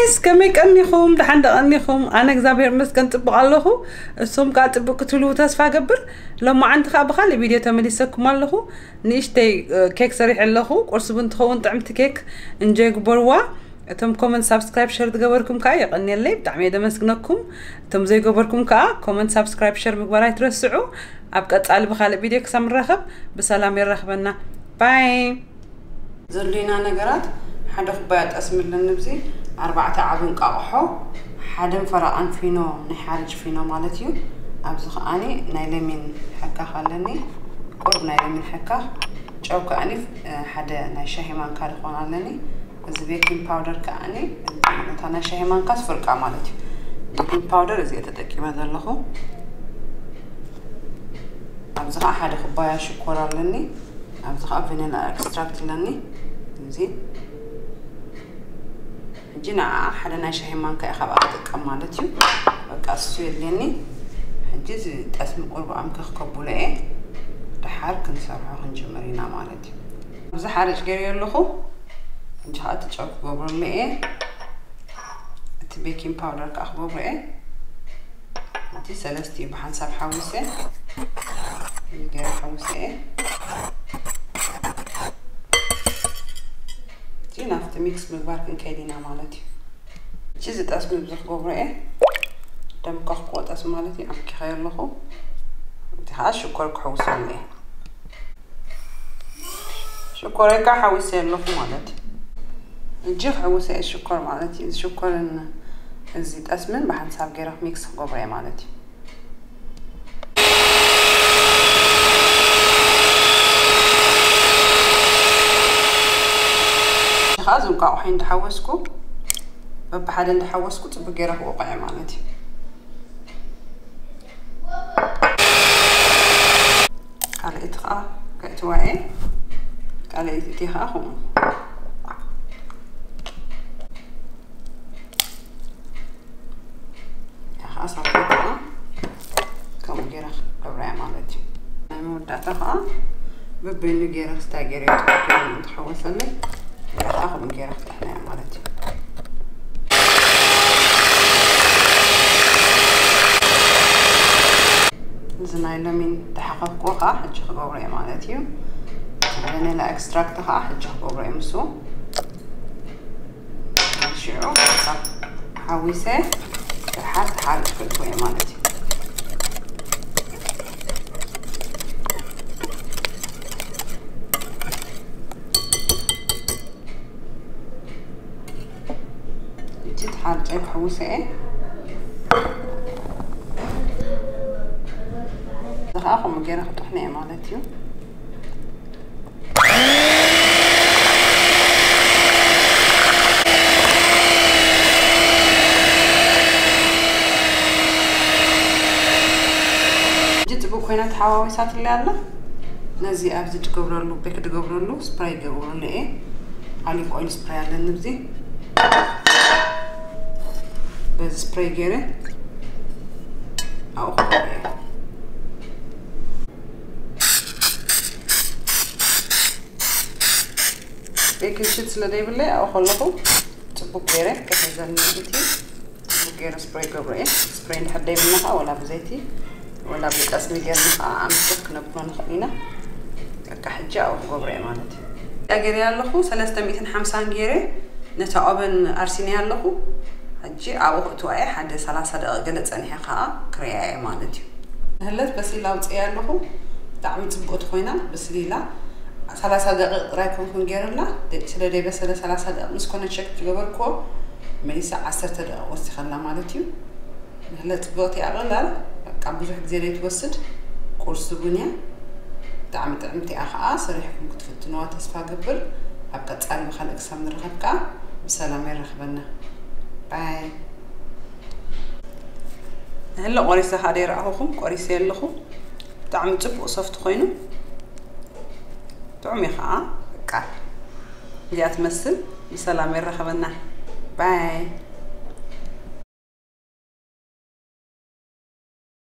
guys كم يكنيكم دحين دقنيكم أنا إخبار مسكن تبغى الله السوم قاعد تبغى تلو تسفى قبر لما عند خاب خالي فيديو تمليسكم الله نيشتي كيك صريح الله قرص بنت خون طعمت كيك إنجي قبروا تم كومنت سبسكرايب شير تقبركم كاي قني اللي بتعمي ده مسكنكم تم زي قبركم كا كومنت سبسكرايب شير مقبراي ترسعوا أبقى تعال بخالي فيديو كسام الرخب بسلام يرخبنا باي زلينا نقرات حدا خبايات أسمر للنبزي 4 عبن قاقحو حدا فرقان فينو نحارج فينو مالتيو أبزخ أني نايلمين حكا خلني قرب نايلمين حكا جوك أني حدا نايشاهي مانكا لخوان علني إذا بيكين باودر كأني أنا شاهي مانكا سفرقا مالتيو بيكين باودر إذا يتدكي ماذا لخو أبزخ حدا خبايا شكورا لني أبزخ فانيلا اكستراكت لني زين جينا حدا ناشهي مانكا يخبا أتقام مالتيو بقى السويد ليني حجيز تاسم قرب عمك خقبوله دحار كنسرحو خنجمرينا مالتيو بزح حارج غير يلخو انجا تشوك بوبرله بيكنج باودر كاخبوله انتي سلستي بحسب حوسه غير حوسه نفت ميكس مباركن كيدينا مالتي چیزی تاسم بزخ بوبره دم كخ قوت اسم مالتي ام كي خير لخو انتها شكر كحوسله شكر كحوسه لخو مالتي الجف حوسه الشكر مالتي شكر ان الزيت اسمن بحساب غير ميكس بوبره مالتي خازم قاوحين تحوسكو بحدا تحوسكو تبقى راه وقع مالتي قال اتخا كتواعي قال اتخا هم يا خاصة كده كم غير قبرة مالتي مودتها ببين غير استاجرت كده تحوسني أخذ من كيرة فتحنا مالتي زمايلنا من تحقق وقع حج خبوري مالتي بعدين لا اكستراكت حج خبوري مسو نشيعو حويسه لحد حال كل مالتي حال جايب حوسه ايه راح اخذ مقيرة طحنية مالتيو جيت بكوينات حواويسات اللي هلا نزي ابزي تقبرلو بيك تقبرلو سبراي تقبرلو ايه عليك اويل سبراي على النبزي بس سبراي جيره او خبريه بيكل شيتس لدي بالله او خلقو تبوك جيره كتنزل نبتي تبوك جيره سبراي قبريه سبراي نحدي بالنخا ولا بزيتي ولا بقسمي جير نخا عمسك نبقى نخلينا كحجة او قبريه مالتي اجري يالخو 350 جيره نتعبن ارسيني يالخو هجي أوقات واي حد 3 دقائق قلت أني خا كرياء مالتي هلت بس لا وتقيا لكم تعمل تبوت خوينا بس لا 3 دقائق رايكم كون غيرلا سلدي بس 3 دقائق مسكون تشيك تجبركو ميسا 10 دقائق وستخلى مالتي هلت تبوتي أغلى بقى بزح جزيرة توسد كورس بنيا تعمتي أخا صريحكم كنت فتنوا تصفى قبل أبقى تسأل بخلق سامن رخبك بسلام يرخبنا باي هلا قريسة هادي رأوكم قريسة يلخو تعم تبقى صفت خوينو تعمي خا كا جات مسل بسلام يرخبنا باي